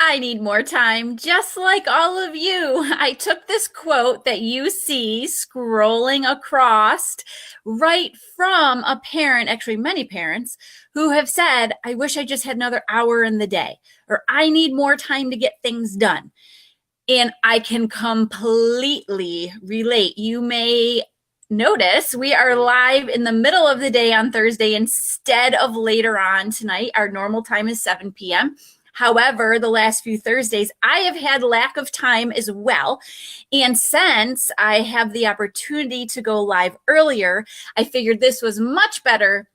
I need more time, just like all of you. I took this quote that you see scrolling across right from a parent, actually, many parents, who have said, I wish I just had another hour in the day, or I need more time to get things done. And I can completely relate. You may notice we are live in the middle of the day on Thursday instead of later on tonight. Our normal time is 7 p.m. However, the last few Thursdays, I have had lack of time as well. And since I have the opportunity to go live earlier, I figured this was much better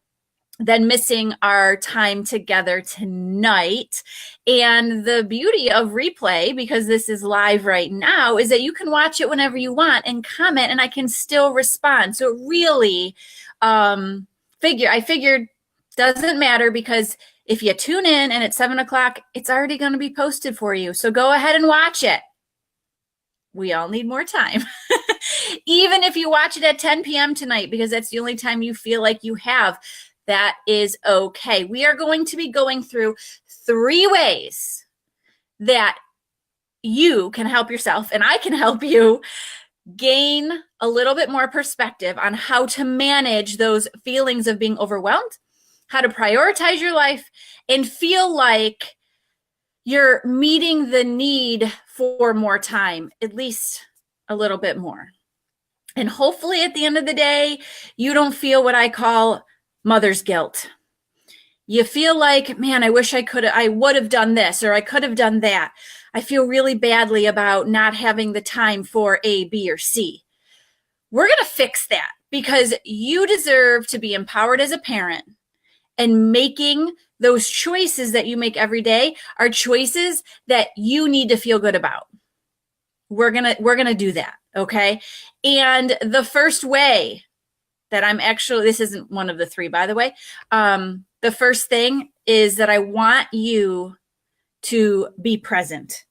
than missing our time together tonight. And the beauty of replay, because this is live right now, is that you can watch it whenever you want and comment, and I can still respond. So it really, I figured doesn't matter, because if you tune in and it's 7 o'clock, it's already going to be posted for you. So go ahead and watch it. We all need more time. Even if you watch it at 10 p.m. tonight, because that's the only time you feel like you have, that is okay. We are going to be going through 3 ways that you can help yourself, and I can help you gain a little bit more perspective on how to manage those feelings of being overwhelmed, how to prioritize your life, and feel like you're meeting the need for more time, at least a little bit more. And hopefully at the end of the day, you don't feel what I call mother's guilt. You feel like, man, I wish I would have done this, or I could have done that. I feel really badly about not having the time for A, B, or C. We're going to fix that, because you deserve to be empowered as a parent, and making those choices that you make every day are choices that you need to feel good about. We're going to do that. Okay. And the first way that this isn't one of the 3, by the way. The first thing is that I want you to be present.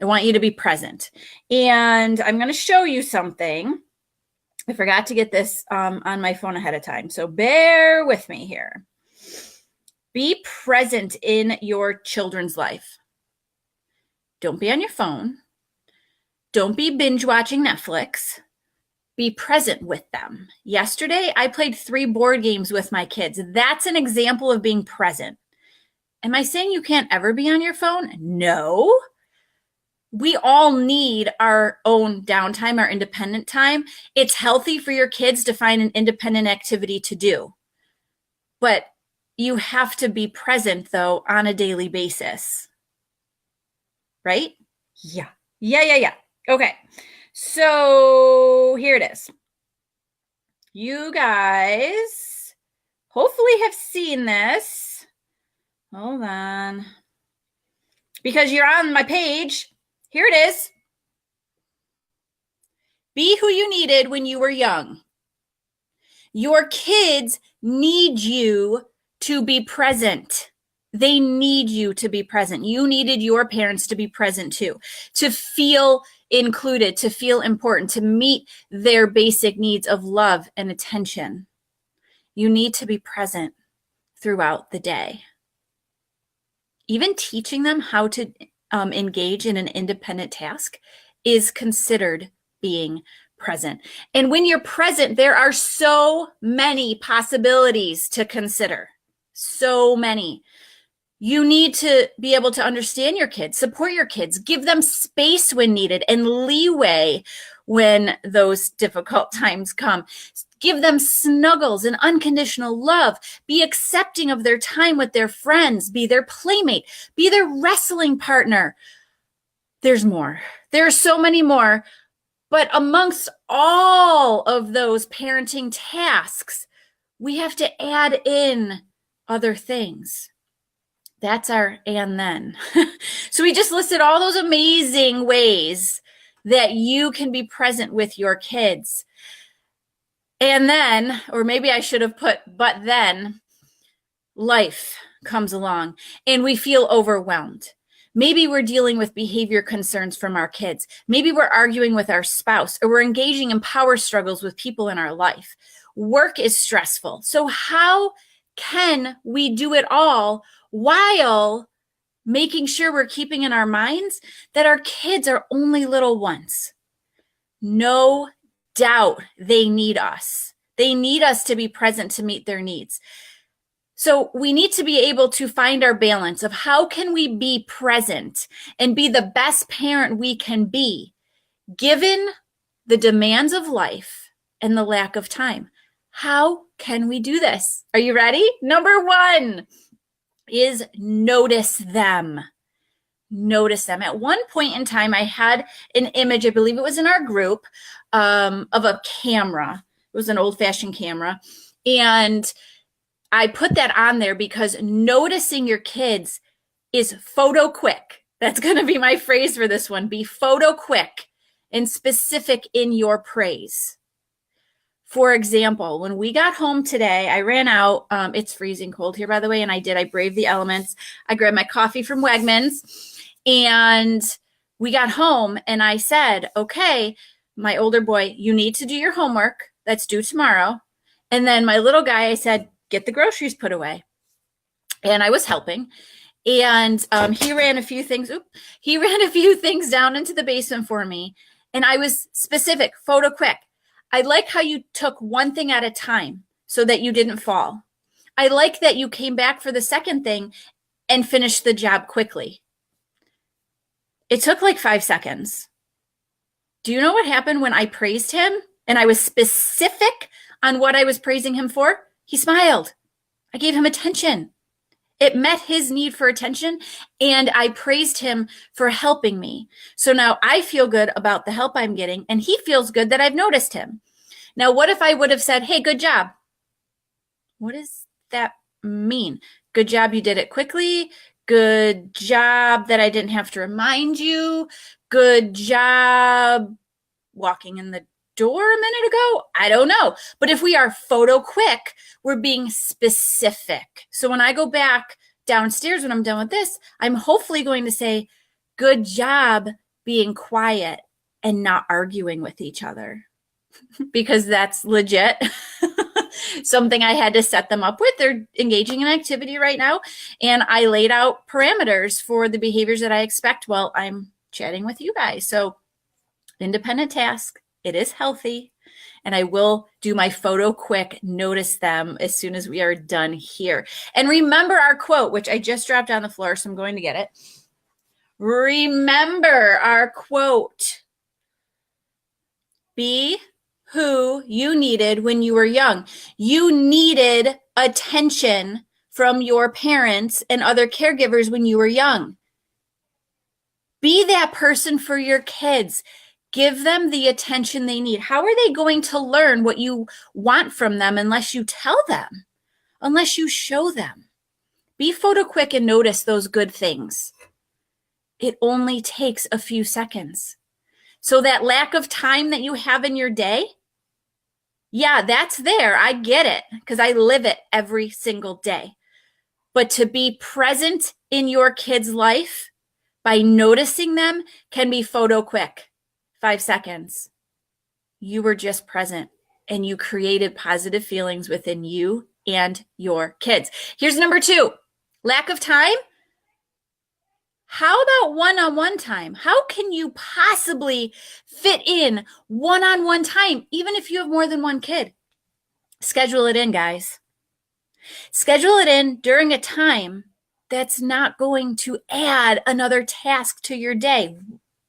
I want you to be present. And I'm going to show you something. I forgot to get this on my phone ahead of time, so bear with me here. Be present in your children's life. Don't be on your phone. Don't be binge watching Netflix. Be present with them. Yesterday, I played 3 board games with my kids. That's an example of being present. Am I saying you can't ever be on your phone? No. We all need our own downtime, our independent time. It's healthy for your kids to find an independent activity to do. But you have to be present, though, on a daily basis. Right? Yeah. Okay. So here it is. You guys hopefully have seen this. Hold on. Because you're on my page. Here it is. Be who you needed when you were young. Your kids need you to be present. They need you to be present. You needed your parents to be present too, to feel included, to feel important, to meet their basic needs of love and attention. You need to be present throughout the day. Even teaching them how to engage in an independent task is considered being present. And when you're present, there are so many possibilities to consider. So many. You need to be able to understand your kids, support your kids, give them space when needed and leeway when those difficult times come. Give them snuggles and unconditional love. Be accepting of their time with their friends. Be their playmate. Be their wrestling partner. There's more. There are so many more. But amongst all of those parenting tasks, we have to add in other things. That's our and then. So we just listed all those amazing ways that you can be present with your kids. And then, or maybe I should have put, but then life comes along and we feel overwhelmed. Maybe we're dealing with behavior concerns from our kids. Maybe we're arguing with our spouse, or we're engaging in power struggles with people in our life. Work is stressful. So how can we do it all while making sure we're keeping in our minds that our kids are only little ones. No doubt they need us. They need us to be present to meet their needs. So we need to be able to find our balance of how can we be present and be the best parent we can be, given the demands of life and the lack of time. How can we do this? Are you ready? Number 1 is notice them. Notice them. At one point in time, I had an image, I believe it was in our group, of a camera. It was an old-fashioned camera. And I put that on there because noticing your kids is photo quick. That's going to be my phrase for this one. Be photo quick and specific in your praise. For example, when we got home today, I ran out. It's freezing cold here, by the way, and I braved the elements. I grabbed my coffee from Wegmans, and we got home, and I said, okay, my older boy, you need to do your homework. That's due tomorrow. And then my little guy, I said, get the groceries put away. And I was helping. And he ran a few things down into the basement for me. And I was specific, photo quick. I like how you took one thing at a time so that you didn't fall. I like that you came back for the second thing and finished the job quickly. It took like 5 seconds. Do you know what happened when I praised him and I was specific on what I was praising him for? He smiled. I gave him attention. It met his need for attention, and I praised him for helping me. So now I feel good about the help I'm getting, and he feels good that I've noticed him. Now, what if I would have said, hey, good job? What does that mean? Good job, you did it quickly. Good job that I didn't have to remind you. Good job walking in the door a minute ago? I don't know. But if we are photo quick, we're being specific. So when I go back downstairs when I'm done with this, I'm hopefully going to say, good job being quiet and not arguing with each other. Because that's legit something I had to set them up with. They're engaging in activity right now. And I laid out parameters for the behaviors that I expect while I'm chatting with you guys. So independent task. It is healthy, and I will do my photo quick, notice them as soon as we are done here. And remember our quote, which I just dropped on the floor, so I'm going to get it. Remember our quote. Be who you needed when you were young. You needed attention from your parents and other caregivers when you were young. Be that person for your kids. Give them the attention they need. How are they going to learn what you want from them unless you tell them, unless you show them? Be photo quick and notice those good things. It only takes a few seconds. So that lack of time that you have in your day, yeah, that's there. I get it because I live it every single day. But to be present in your kid's life by noticing them can be photo quick. 5 seconds. You were just present and you created positive feelings within you and your kids. Here's number 2, lack of time. How about one-on-one time? How can you possibly fit in one-on-one time, even if you have more than one kid? Schedule it in, guys. Schedule it in during a time that's not going to add another task to your day.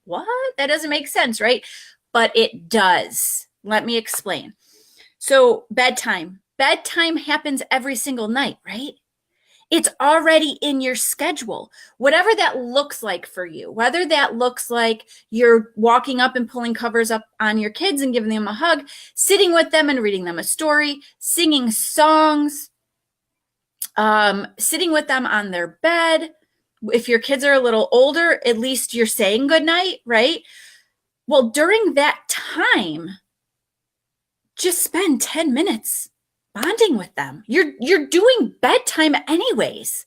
What? That doesn't make sense, right? But it does. Let me explain. So bedtime. Bedtime happens every single night, right? It's already in your schedule. Whatever that looks like for you, whether that looks like you're walking up and pulling covers up on your kids and giving them a hug, sitting with them and reading them a story, singing songs, sitting with them on their bed. If your kids are a little older, at least you're saying goodnight, right? Well, during that time, just spend 10 minutes bonding with them. You're doing bedtime anyways.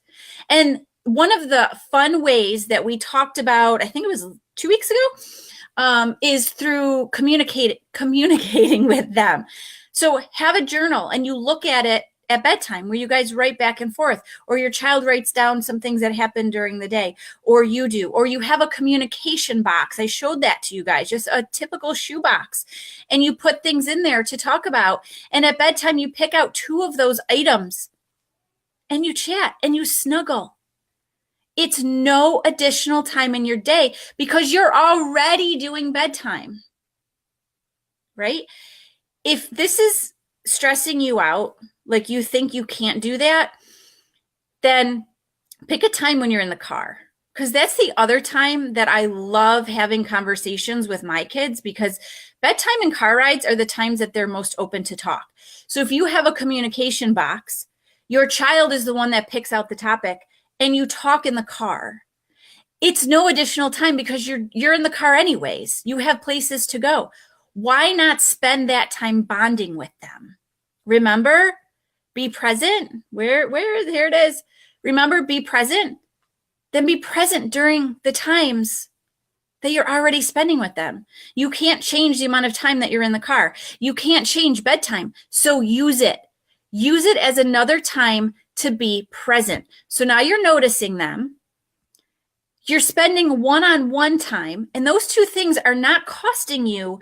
And one of the fun ways that we talked about, I think it was 2 weeks ago, is through communicating with them. So have a journal and you look at it at bedtime where you guys write back and forth, or your child writes down some things that happened during the day, or you do, or you have a communication box. I showed that to you guys, just a typical shoebox. And you put things in there to talk about. And at bedtime, you pick out 2 of those items and you chat and you snuggle. It's no additional time in your day because you're already doing bedtime, right? If this is stressing you out, like you think you can't do that, then pick a time when you're in the car. Because that's the other time that I love having conversations with my kids, because bedtime and car rides are the times that they're most open to talk. So if you have a communication box, your child is the one that picks out the topic and you talk in the car. It's no additional time because you're in the car anyways. You have places to go. Why not spend that time bonding with them? Remember, be present. Here it is. Remember, be present. Then be present during the times that you're already spending with them. You can't change the amount of time that you're in the car. You can't change bedtime. So use it. Use it as another time to be present. So now you're noticing them. You're spending one-on-one time, and those 2 things are not costing you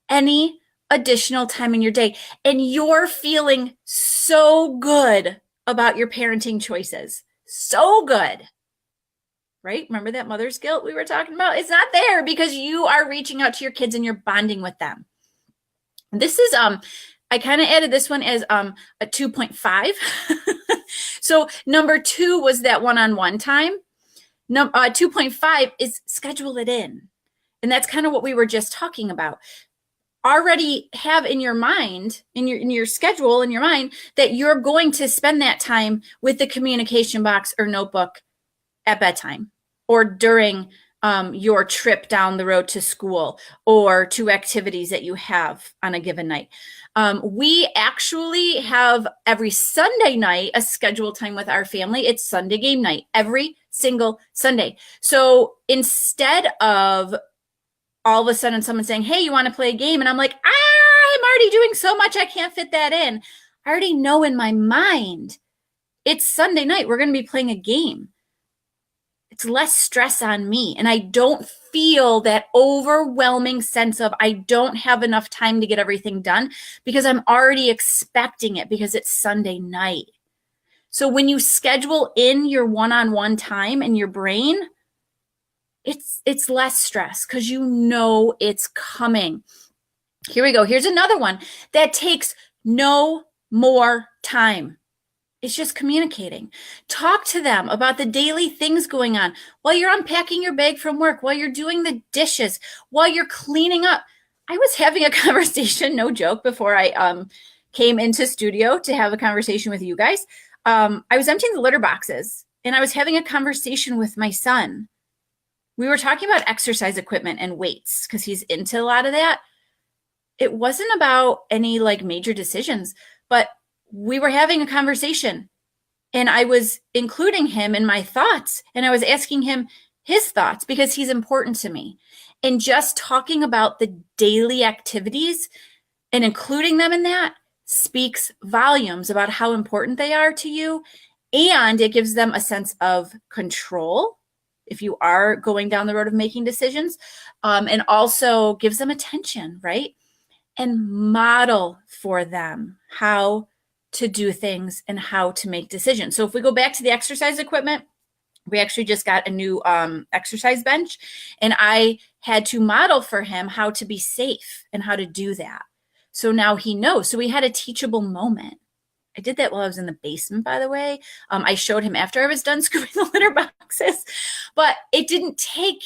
any additional time in your day. And you're feeling so good about your parenting choices. So good. Right? Remember that mother's guilt we were talking about? It's not there because you are reaching out to your kids and you're bonding with them. This is, I kind of added this one as a 2.5. So number 2 was that one-on-one time. 2.5 is schedule it in. And that's kind of what we were just talking about. Already have in your mind, in your schedule, in your mind, that you're going to spend that time with the communication box or notebook at bedtime or during your trip down the road to school or to activities that you have on a given night. We actually have every Sunday night a scheduled time with our family. It's Sunday game night every single Sunday. So instead of all of a sudden someone saying, hey, you want to play a game? And I'm like, I'm already doing so much, I can't fit that in. I already know in my mind, it's Sunday night, we're going to be playing a game. It's less stress on me. And I don't feel that overwhelming sense of I don't have enough time to get everything done because I'm already expecting it because it's Sunday night. So when you schedule in your one-on-one time in your brain, it's less stress because you know it's coming. Here we go. Here's another one that takes no more time. It's just communicating. Talk to them about the daily things going on while you're unpacking your bag from work, while you're doing the dishes, while you're cleaning up. I was having a conversation, no joke, before I came into studio to have a conversation with you guys. I was emptying the litter boxes and I was having a conversation with my son. We were talking about exercise equipment and weights because he's into a lot of that. It wasn't about any like major decisions, but we were having a conversation and I was including him in my thoughts and I was asking him his thoughts because he's important to me. And just talking about the daily activities and including them in that speaks volumes about how important they are to you. And it gives them a sense of control if you are going down the road of making decisions, and also gives them attention, right? And model for them how to do things and how to make decisions. So if we go back to the exercise equipment, we actually just got a new exercise bench, and I had to model for him how to be safe and how to do that. So now he knows. So we had a teachable moment. I did that while I was in the basement, by the way. I showed him after I was done scooping the litter boxes, but it didn't take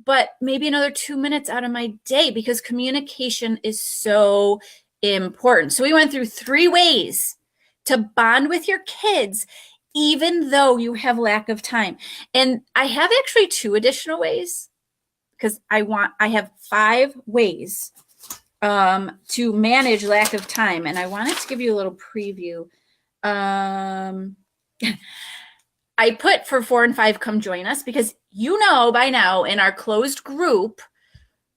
but maybe another 2 minutes out of my day because communication is so important. So we went through 3 ways to bond with your kids, even though you have lack of time. And I have actually 2 additional ways because I have 5 ways to manage lack of time. And I wanted to give you a little preview. I put for 4 and 5, come join us, because you know by now in our closed group,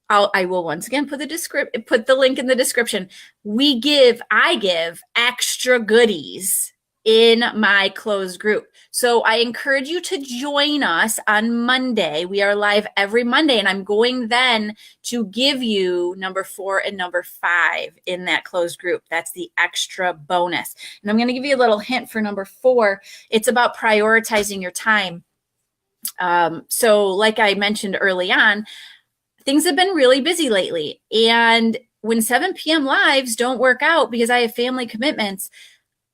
I will once again put the link in the description. I give extra goodies in my closed group. So I encourage you to join us on Monday. We are live every Monday, and I'm going then to give you number 4 and number 5 in that closed group. That's the extra bonus. And I'm going to give you a little hint for number 4. It's about prioritizing your time. So like I mentioned early on, things have been really busy lately. And when 7 p.m. lives don't work out because I have family commitments,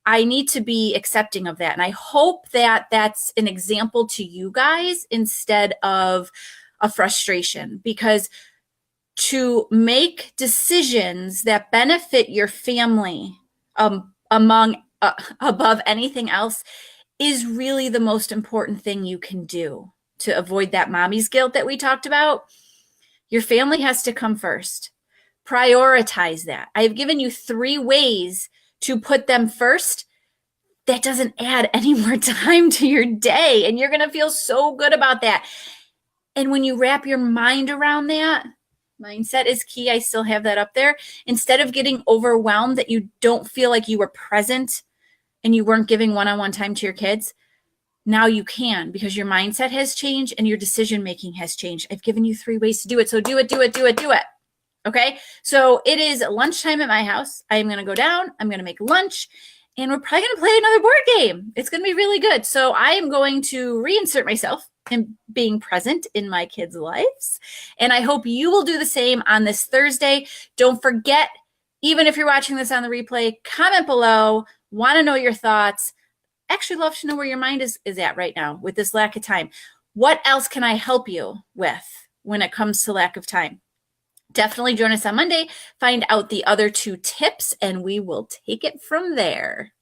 I need to be accepting of that. And I hope that that's an example to you guys instead of a frustration, because to make decisions that benefit your family above anything else is really the most important thing you can do to avoid that mommy's guilt that we talked about. Your family has to come first. Prioritize that. I've given you 3 ways to put them first. That doesn't add any more time to your day, and you're going to feel so good about that. And when you wrap your mind around that, mindset is key. I still have that up there. Instead of getting overwhelmed that you don't feel like you were present and you weren't giving one-on-one time to your kids, now you can, because your mindset has changed and your decision-making has changed. I've given you 3 ways to do it. So do it, do it, do it, do it. Okay. So it is lunchtime at my house. I am going to go down. I'm going to make lunch, and we're probably going to play another board game. It's going to be really good. So I am going to reinsert myself in being present in my kids' lives. And I hope you will do the same on this Thursday. Don't forget, even if you're watching this on the replay, comment below. Want to know your thoughts. Actually love to know where your mind is at right now with this lack of time. What else can I help you with when it comes to lack of time? Definitely join us on Monday. Find out the other 2 tips, and we will take it from there.